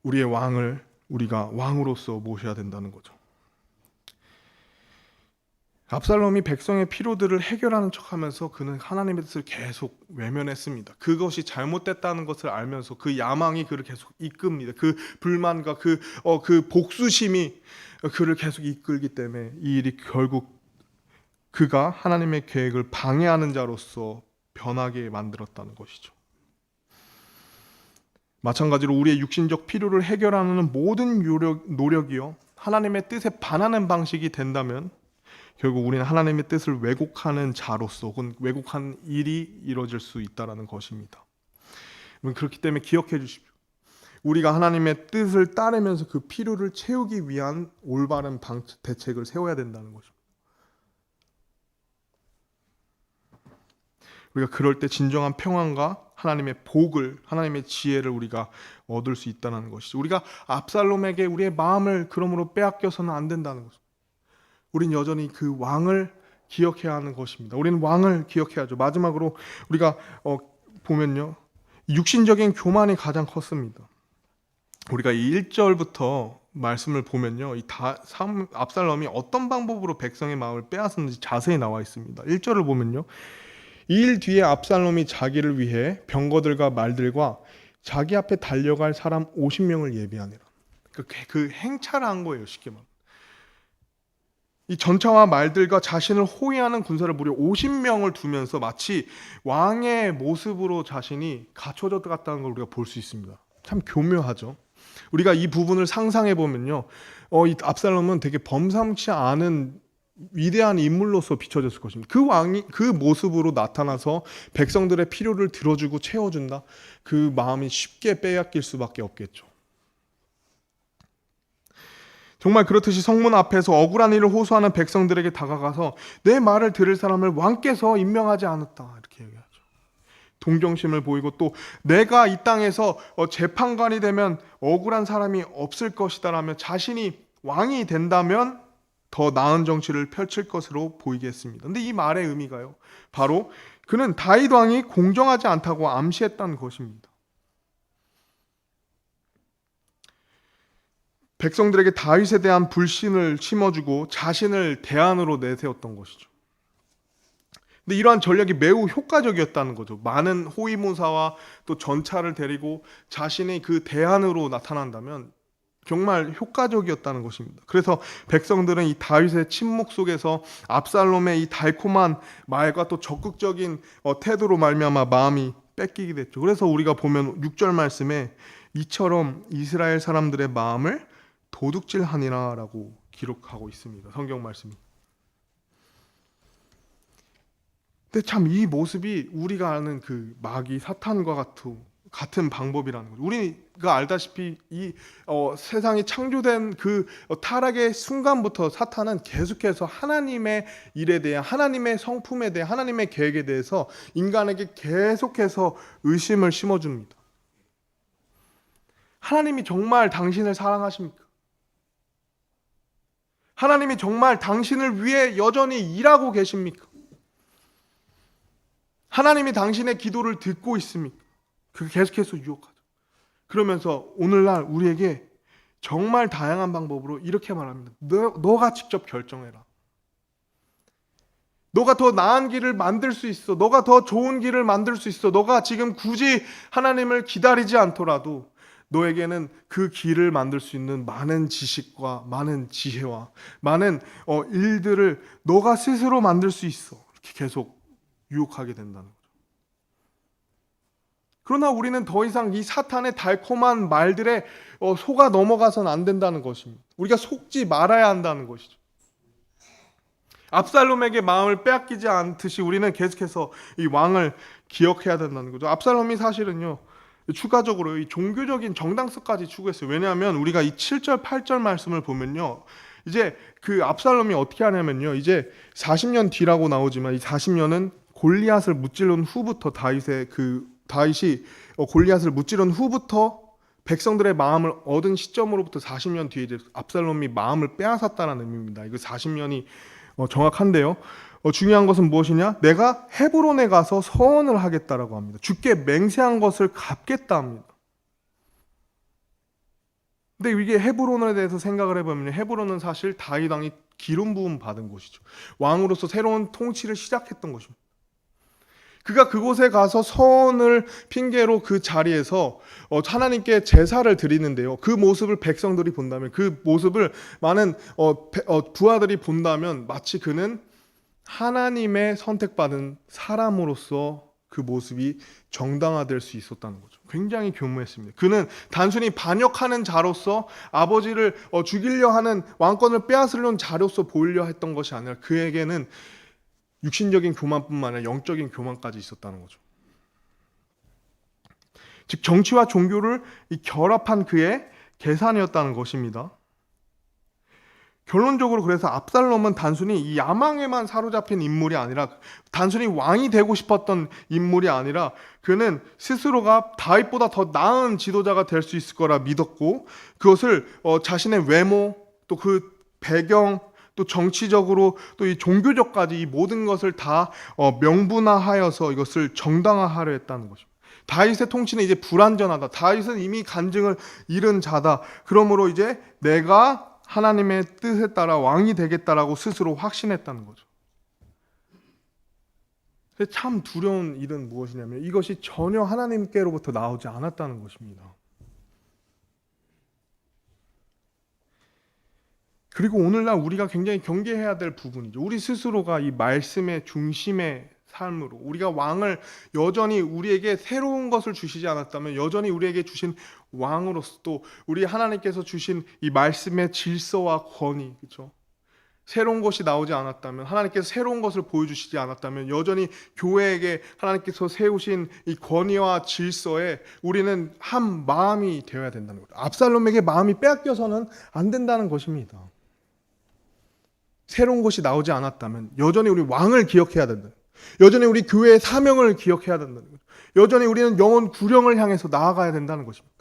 우리의 왕을 우리가 왕으로서 모셔야 된다는 거죠. 압살롬이 백성의 필요들을 해결하는 척하면서 그는 하나님의 뜻을 계속 외면했습니다. 그것이 잘못됐다는 것을 알면서 그 야망이 그를 계속 이끕니다. 그 불만과 그 복수심이 그를 계속 이끌기 때문에 이 일이 결국 그가 하나님의 계획을 방해하는 자로서 변하게 만들었다는 것이죠. 마찬가지로 우리의 육신적 필요를 해결하는 모든 노력이요, 하나님의 뜻에 반하는 방식이 된다면 결국 우리는 하나님의 뜻을 왜곡하는 자로서 혹은 왜곡한 일이 이루어질 수 있다는 것입니다. 그렇기 때문에 기억해 주십시오. 우리가 하나님의 뜻을 따르면서 그 필요를 채우기 위한 올바른 대책을 세워야 된다는 것입니다. 우리가 그럴 때 진정한 평안과 하나님의 복을, 하나님의 지혜를 우리가 얻을 수 있다는 것이죠. 우리가 압살롬에게 우리의 마음을 그러므로 빼앗겨서는 안 된다는 것입니다. 우린 여전히 그 왕을 기억해야 하는 것입니다. 우리는 왕을 기억해야죠. 마지막으로 우리가 보면요, 육신적인 교만이 가장 컸습니다. 우리가 이 1절부터 말씀을 보면요, 압살롬이 어떤 방법으로 백성의 마음을 빼앗았는지 자세히 나와 있습니다. 1절을 보면요, 이 일 뒤에 압살롬이 자기를 위해 병거들과 말들과 자기 앞에 달려갈 사람 50명을 예비하니라. 그 행차를 한 거예요, 쉽게 말하면. 이 전차와 말들과 자신을 호위하는 군사를 무려 50명을 두면서 마치 왕의 모습으로 자신이 갖춰져 갔다는 걸 우리가 볼 수 있습니다. 참 교묘하죠. 우리가 이 부분을 상상해 보면요, 이 압살롬은 되게 범상치 않은 위대한 인물로서 비춰졌을 것입니다. 그 왕이 그 모습으로 나타나서 백성들의 필요를 들어주고 채워준다. 그 마음이 쉽게 빼앗길 수밖에 없겠죠. 정말 그렇듯이 성문 앞에서 억울한 일을 호소하는 백성들에게 다가가서 내 말을 들을 사람을 왕께서 임명하지 않았다, 이렇게 얘기하죠. 동정심을 보이고 또 내가 이 땅에서 재판관이 되면 억울한 사람이 없을 것이다라며 자신이 왕이 된다면 더 나은 정치를 펼칠 것으로 보이게 했습니다. 근데 이 말의 의미가요, 바로 그는 다윗 왕이 공정하지 않다고 암시했다는 것입니다. 백성들에게 다윗에 대한 불신을 심어주고 자신을 대안으로 내세웠던 것이죠. 근데 이러한 전략이 매우 효과적이었다는 거죠. 많은 호위무사와 또 전차를 데리고 자신이 그 대안으로 나타난다면 정말 효과적이었다는 것입니다. 그래서 백성들은 이 다윗의 침묵 속에서 압살롬의 이 달콤한 말과 또 적극적인 태도로 말미암아 마음이 뺏기게 됐죠. 그래서 우리가 보면 6절 말씀에 이처럼 이스라엘 사람들의 마음을 도둑질하니라라고 기록하고 있습니다. 성경 말씀이. 근데 참 이 모습이 우리가 아는 그 마귀 사탄과 같은 방법이라는 거죠. 우리가 알다시피 이 세상이 창조된 그 타락의 순간부터 사탄은 계속해서 하나님의 일에 대해, 하나님의 성품에 대해, 하나님의 계획에 대해서 인간에게 계속해서 의심을 심어줍니다. 하나님이 정말 당신을 사랑하십니까? 하나님이 정말 당신을 위해 여전히 일하고 계십니까? 하나님이 당신의 기도를 듣고 있습니까? 그게 계속해서 유혹하죠. 그러면서 오늘날 우리에게 정말 다양한 방법으로 이렇게 말합니다. 너가 직접 결정해라. 너가 더 나은 길을 만들 수 있어. 너가 더 좋은 길을 만들 수 있어. 너가 지금 굳이 하나님을 기다리지 않더라도 너에게는 그 길을 만들 수 있는 많은 지식과 많은 지혜와 많은 일들을 너가 스스로 만들 수 있어. 이렇게 계속 유혹하게 된다는 거죠. 그러나 우리는 더 이상 이 사탄의 달콤한 말들에 속아 넘어가서는 안 된다는 것입니다. 우리가 속지 말아야 한다는 것이죠. 압살롬에게 마음을 빼앗기지 않듯이 우리는 계속해서 이 왕을 기억해야 된다는 거죠. 압살롬이 사실은요, 추가적으로 이 종교적인 정당성까지 추구했어요. 왜냐하면 우리가 이 7절, 8절 말씀을 보면요, 이제 그 압살롬이 어떻게 하냐면요, 이제 40년 뒤라고 나오지만 이 40년은 골리앗을 무찌른 후부터 다윗이 골리앗을 무찌른 후부터 백성들의 마음을 얻은 시점으로부터 40년 뒤에 이제 압살롬이 마음을 빼앗았다는 의미입니다. 이거 40년이 정확한데요. 중요한 것은 무엇이냐? 내가 헤브론에 가서 서원을 하겠다라고 합니다. 주께 맹세한 것을 갚겠다 합니다. 근데 이게 헤브론에 대해서 생각을 해보면 헤브론은 사실 다윗 왕이 기름 부음 받은 곳이죠. 왕으로서 새로운 통치를 시작했던 곳입니다. 그가 그곳에 가서 서원을 핑계로 그 자리에서 하나님께 제사를 드리는데요. 그 모습을 백성들이 본다면, 그 모습을 많은 부하들이 본다면 마치 그는 하나님의 선택받은 사람으로서 그 모습이 정당화될 수 있었다는 거죠. 굉장히 교묘했습니다. 그는 단순히 반역하는 자로서 아버지를 죽이려 하는 왕권을 빼앗으려는 자로서 보이려 했던 것이 아니라 그에게는 육신적인 교만뿐만 아니라 영적인 교만까지 있었다는 거죠. 즉 정치와 종교를 결합한 그의 계산이었다는 것입니다. 결론적으로 그래서 압살롬은 단순히 이 야망에만 사로잡힌 인물이 아니라, 단순히 왕이 되고 싶었던 인물이 아니라 그는 스스로가 다윗보다 더 나은 지도자가 될 수 있을 거라 믿었고, 그것을 자신의 외모, 또 그 배경, 또 정치적으로 또 이 종교적까지 이 모든 것을 다 명분화하여서 이것을 정당화하려 했다는 것입니다. 다윗의 통치는 이제 불완전하다. 다윗은 이미 간증을 잃은 자다. 그러므로 이제 내가 하나님의 뜻에 따라 왕이 되겠다라고 스스로 확신했다는 거죠. 참 두려운 일은 무엇이냐면 이것이 전혀 하나님께로부터 나오지 않았다는 것입니다. 그리고 오늘날 우리가 굉장히 경계해야 될 부분이죠. 우리 스스로가 이 말씀의 중심의 삶으로, 우리가 왕을 여전히 우리에게 새로운 것을 주시지 않았다면, 여전히 우리에게 주신 왕으로서 또 우리 하나님께서 주신 이 말씀의 질서와 권위, 그렇죠? 새로운 것이 나오지 않았다면, 하나님께서 새로운 것을 보여주시지 않았다면, 여전히 교회에게 하나님께서 세우신 이 권위와 질서에 우리는 한 마음이 되어야 된다는 거죠. 압살롬에게 마음이 빼앗겨서는 안 된다는 것입니다. 새로운 것이 나오지 않았다면 여전히 우리 왕을 기억해야 된다. 여전히 우리 교회의 사명을 기억해야 된다는 거죠. 여전히 우리는 영혼 구령을 향해서 나아가야 된다는 것입니다.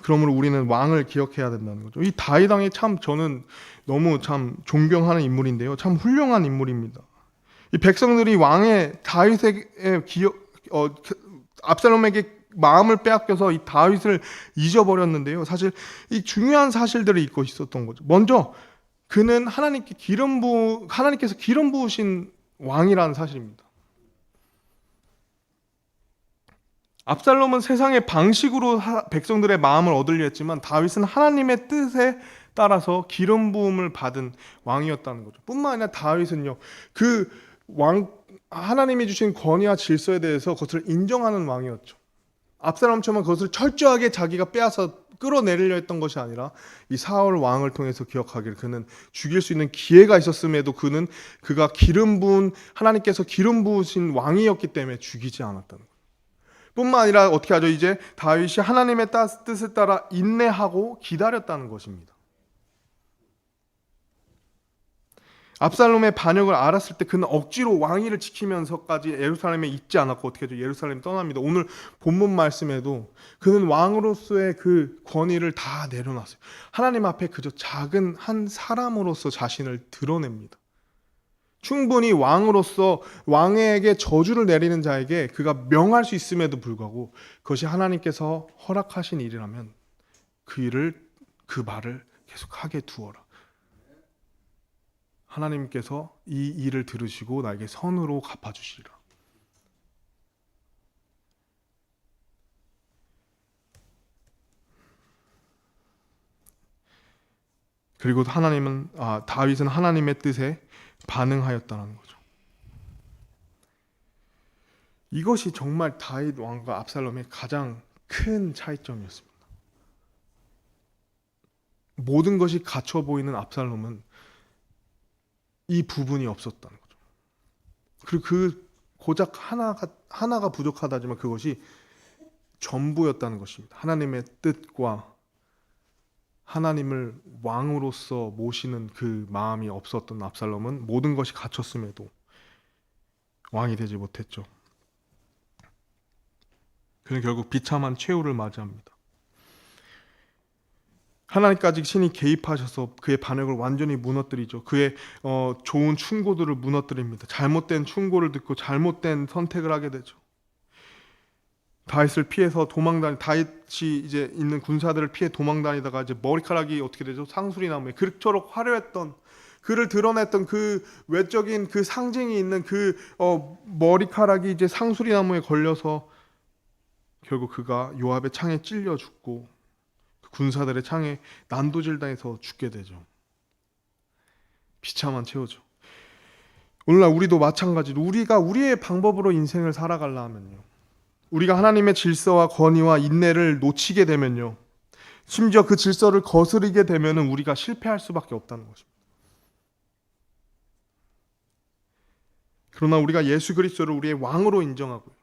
그러므로 우리는 왕을 기억해야 된다는 거죠. 이 다윗 왕이 참 저는 너무 참 존경하는 인물인데요. 참 훌륭한 인물입니다. 이 백성들이 왕의 다윗에게 압살롬에게 마음을 빼앗겨서 이 다윗을 잊어버렸는데요. 사실 이 중요한 사실들이 있고 있었던 거죠. 먼저 그는 하나님께서 기름 부으신 왕이라는 사실입니다. 압살롬은 세상의 방식으로 백성들의 마음을 얻으려 했지만 다윗은 하나님의 뜻에 따라서 기름 부음을 받은 왕이었다는 거죠. 뿐만 아니라 다윗은요, 그 하나님이 주신 권위와 질서에 대해서 그것을 인정하는 왕이었죠. 압살롬처럼 그것을 철저하게 자기가 빼앗아 끌어내리려 했던 것이 아니라 이 사울 왕을 통해서 기억하기를 그는 죽일 수 있는 기회가 있었음에도 그가 하나님께서 기름 부으신 왕이었기 때문에 죽이지 않았다는 거예요. 뿐만 아니라 어떻게 하죠? 이제 다윗이 하나님의 뜻에 따라 인내하고 기다렸다는 것입니다. 압살롬의 반역을 알았을 때 그는 억지로 왕위를 지키면서까지 예루살렘에 있지 않았고 어떻게 하죠? 예루살렘 떠납니다. 오늘 본문 말씀에도 그는 왕으로서의 그 권위를 다 내려놨어요. 하나님 앞에 그저 작은 한 사람으로서 자신을 드러냅니다. 충분히 왕으로서 왕에게 저주를 내리는 자에게 그가 명할 수 있음에도 불구하고 그것이 하나님께서 허락하신 일이라면 그 말을 계속하게 두어라. 하나님께서 이 일을 들으시고 나에게 선으로 갚아주시리라. 그리고 다윗은 하나님의 뜻에 반응하였다는 거죠. 이것이 정말 다윗 왕과 압살롬의 가장 큰 차이점이었습니다. 모든 것이 갖춰 보이는 압살롬은 이 부분이 없었다는 거죠. 그리고 그 고작 하나가 부족하다지만 그것이 전부였다는 것입니다. 하나님의 뜻과 하나님을 왕으로서 모시는 그 마음이 없었던 압살롬은 모든 것이 갖췄음에도 왕이 되지 못했죠. 그는 결국 비참한 최후를 맞이합니다. 하나님까지 신이 개입하셔서 그의 반역을 완전히 무너뜨리죠. 그의 좋은 충고들을 무너뜨립니다. 잘못된 충고를 듣고 잘못된 선택을 하게 되죠. 다윗을 피해서 다윗이 이제 있는 군사들을 피해 도망다니다가 이제 머리카락이 어떻게 되죠? 상수리 나무에 그토록 화려했던 그를 드러냈던 그 외적인 그 상징이 있는 그 머리카락이 이제 상수리 나무에 걸려서 결국 그가 요압의 창에 찔려 죽고 군사들의 창에 난도질당해서 죽게 되죠. 비참한 최후죠. 오늘날 우리도 마찬가지로 우리가 우리의 방법으로 인생을 살아가려 하면요, 우리가 하나님의 질서와 권위와 인내를 놓치게 되면요, 심지어 그 질서를 거스르게 되면은 우리가 실패할 수밖에 없다는 것입니다. 그러나 우리가 예수 그리스도를 우리의 왕으로 인정하고요,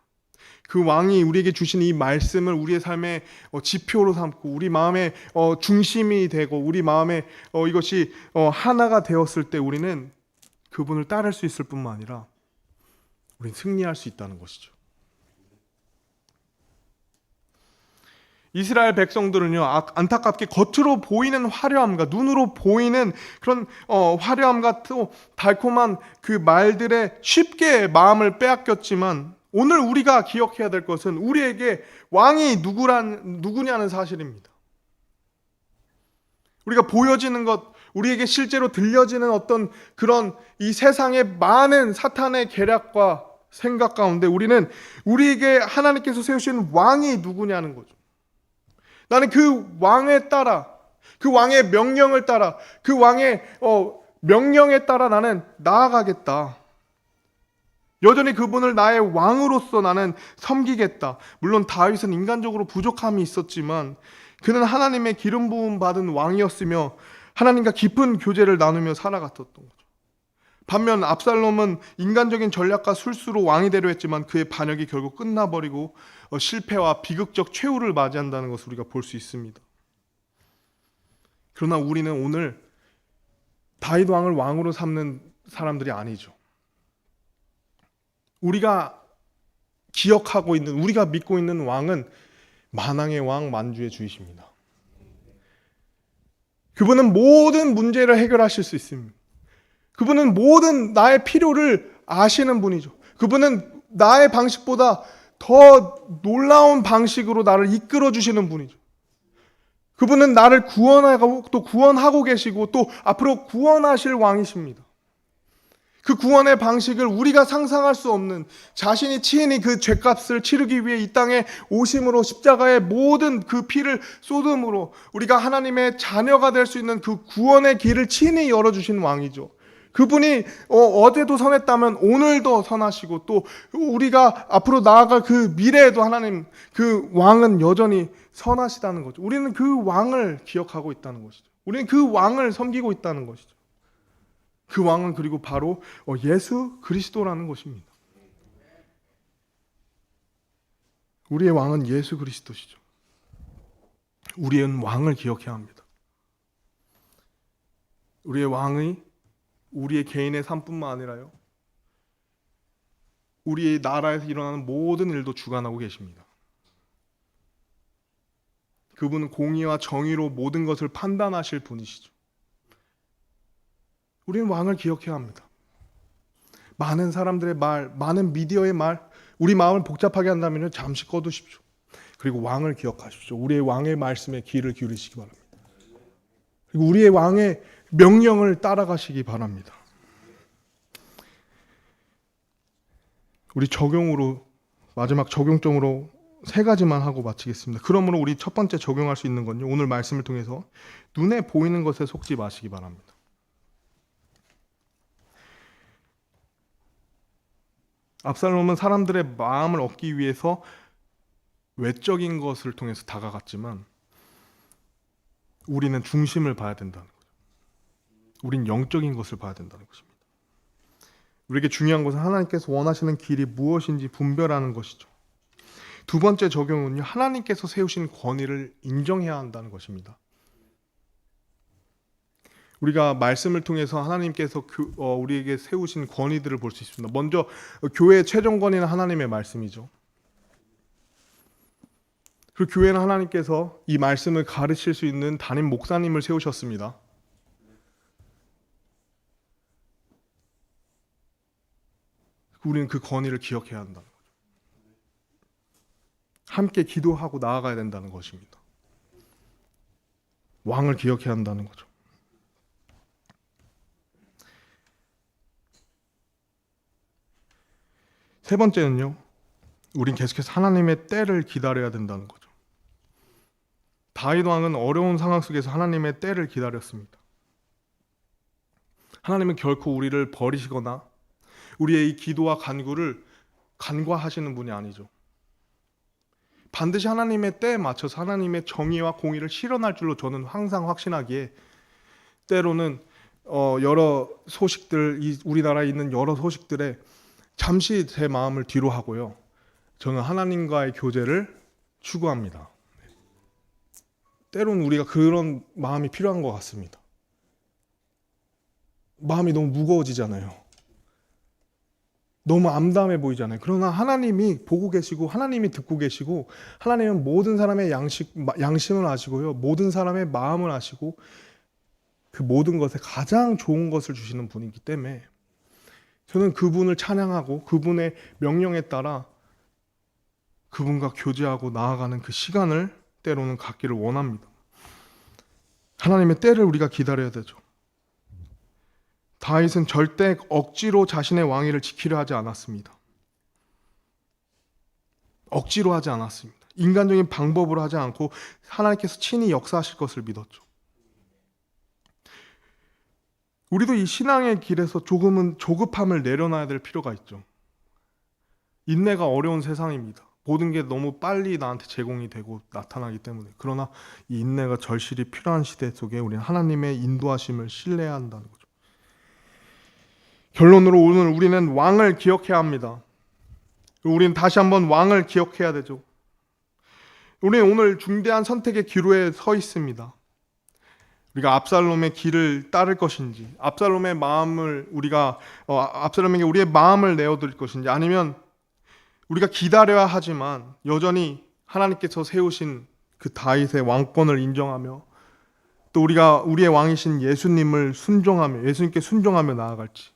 그 왕이 우리에게 주신 이 말씀을 우리의 삶의 지표로 삼고 우리 마음의 중심이 되고 우리 마음에 이것이 하나가 되었을 때 우리는 그분을 따를 수 있을 뿐만 아니라 우리는 승리할 수 있다는 것이죠. 이스라엘 백성들은요, 안타깝게 겉으로 보이는 화려함과 눈으로 보이는 그런 화려함과 또 달콤한 그 말들에 쉽게 마음을 빼앗겼지만 오늘 우리가 기억해야 될 것은 우리에게 왕이 누구냐는 사실입니다. 우리가 보여지는 것, 우리에게 실제로 들려지는 어떤 그런 이 세상의 많은 사탄의 계략과 생각 가운데 우리에게 하나님께서 세우신 왕이 누구냐는 거죠. 나는 그 왕에 따라, 그 왕의 명령을 따라, 그 왕의 명령에 따라 나는 나아가겠다. 여전히 그분을 나의 왕으로서 나는 섬기겠다. 물론 다윗은 인간적으로 부족함이 있었지만 그는 하나님의 기름 부음 받은 왕이었으며 하나님과 깊은 교제를 나누며 살아갔었던 거죠. 반면 압살롬은 인간적인 전략과 술수로 왕이 되려 했지만 그의 반역이 결국 끝나버리고 실패와 비극적 최후를 맞이한다는 것을 우리가 볼 수 있습니다. 그러나 우리는 오늘 다윗 왕을 왕으로 삼는 사람들이 아니죠. 우리가 기억하고 있는, 우리가 믿고 있는 왕은 만왕의 왕, 만주의 주이십니다. 그분은 모든 문제를 해결하실 수 있습니다. 그분은 모든 나의 필요를 아시는 분이죠. 그분은 나의 방식보다 더 놀라운 방식으로 나를 이끌어 주시는 분이죠. 그분은 나를 구원하고 또 구원하고 계시고 또 앞으로 구원하실 왕이십니다. 그 구원의 방식을 우리가 상상할 수 없는, 자신이 친히 그 죄값을 치르기 위해 이 땅에 오심으로 십자가의 모든 그 피를 쏟음으로 우리가 하나님의 자녀가 될 수 있는 그 구원의 길을 친히 열어주신 왕이죠. 그분이 어제도 선했다면 오늘도 선하시고, 또 우리가 앞으로 나아갈 그 미래에도 하나님 그 왕은 여전히 선하시다는 거죠. 우리는 그 왕을 기억하고 있다는 것이죠. 우리는 그 왕을 섬기고 있다는 것이죠. 그 왕은 그리고 바로 예수 그리스도라는 것입니다. 우리의 왕은 예수 그리스도시죠. 우리는 왕을 기억해야 합니다. 우리의 왕이 우리의 개인의 삶뿐만 아니라요, 우리의 나라에서 일어나는 모든 일도 주관하고 계십니다. 그분은 공의와 정의로 모든 것을 판단하실 분이시죠. 우리는 왕을 기억해야 합니다. 많은 사람들의 말, 많은 미디어의 말, 우리 마음을 복잡하게 한다면 잠시 꺼두십시오. 그리고 왕을 기억하십시오. 우리의 왕의 말씀에 귀를 기울이시기 바랍니다. 그리고 우리의 왕의 명령을 따라가시기 바랍니다. 우리 적용으로, 마지막 적용점으로 3가지만 하고 마치겠습니다. 그러므로 우리 첫 번째 적용할 수 있는 건요, 오늘 말씀을 통해서 눈에 보이는 것에 속지 마시기 바랍니다. 압살롬은 사람들의 마음을 얻기 위해서 외적인 것을 통해서 다가갔지만, 우리는 중심을 봐야 된다는 거죠. 우린 영적인 것을 봐야 된다는 것입니다. 우리에게 중요한 것은 하나님께서 원하시는 길이 무엇인지 분별하는 것이죠. 두 번째 적용은요, 하나님께서 세우신 권위를 인정해야 한다는 것입니다. 우리가 말씀을 통해서 하나님께서 우리에게 세우신 권위들을 볼 수 있습니다. 먼저 교회의 최종 권위는 하나님의 말씀이죠. 그리고 교회는 하나님께서 이 말씀을 가르칠 수 있는 담임 목사님을 세우셨습니다. 우리는 그 권위를 기억해야 한다는 거죠. 함께 기도하고 나아가야 된다는 것입니다. 왕을 기억해야 한다는 거죠. 세 번째는요, 우린 계속해서 하나님의 때를 기다려야 된다는 거죠. 다윗 왕은 어려운 상황 속에서 하나님의 때를 기다렸습니다. 하나님은 결코 우리를 버리시거나 우리의 이 기도와 간구를 간과하시는 분이 아니죠. 반드시 하나님의 때에 맞춰서 하나님의 정의와 공의를 실현할 줄로 저는 항상 확신하기에, 때로는 여러 소식들, 우리나라에 있는 여러 소식들에 잠시 제 마음을 뒤로 하고요, 저는 하나님과의 교제를 추구합니다. 때로는 우리가 그런 마음이 필요한 것 같습니다. 마음이 너무 무거워지잖아요. 너무 암담해 보이잖아요. 그러나 하나님이 보고 계시고, 하나님이 듣고 계시고, 하나님은 모든 사람의 양심을 아시고요, 모든 사람의 마음을 아시고, 그 모든 것에 가장 좋은 것을 주시는 분이기 때문에 저는 그분을 찬양하고 그분의 명령에 따라 그분과 교제하고 나아가는 그 시간을 때로는 갖기를 원합니다. 하나님의 때를 우리가 기다려야 되죠. 다윗은 절대 억지로 자신의 왕위를 지키려 하지 않았습니다. 억지로 하지 않았습니다. 인간적인 방법으로 하지 않고 하나님께서 친히 역사하실 것을 믿었죠. 우리도 이 신앙의 길에서 조금은 조급함을 내려놔야 될 필요가 있죠. 인내가 어려운 세상입니다. 모든 게 너무 빨리 나한테 제공이 되고 나타나기 때문에. 그러나 이 인내가 절실히 필요한 시대 속에 우리는 하나님의 인도하심을 신뢰해야 한다는 거죠. 결론으로 오늘 우리는 왕을 기억해야 합니다. 우리는 다시 한번 왕을 기억해야 되죠. 우리는 오늘 중대한 선택의 기로에 서 있습니다. 우리가 압살롬의 길을 따를 것인지, 압살롬의 마음을 압살롬에게 우리의 마음을 내어드릴 것인지, 아니면 우리가 기다려야 하지만 여전히 하나님께서 세우신 그 다윗의 왕권을 인정하며, 또 우리의 왕이신 예수님을 순종하며, 예수님께 순종하며 나아갈지,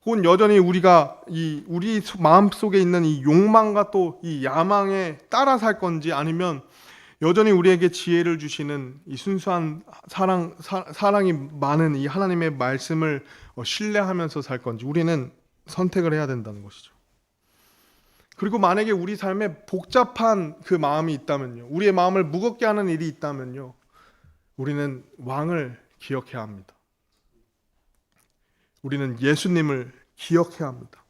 혹은 여전히 우리가 우리 마음 속에 있는 이 욕망과 또 이 야망에 따라 살 건지, 아니면 여전히 우리에게 지혜를 주시는 이 순수한 사랑이 많은 이 하나님의 말씀을 신뢰하면서 살 건지 우리는 선택을 해야 된다는 것이죠. 그리고 만약에 우리 삶에 복잡한 그 마음이 있다면요, 우리의 마음을 무겁게 하는 일이 있다면요, 우리는 왕을 기억해야 합니다. 우리는 예수님을 기억해야 합니다.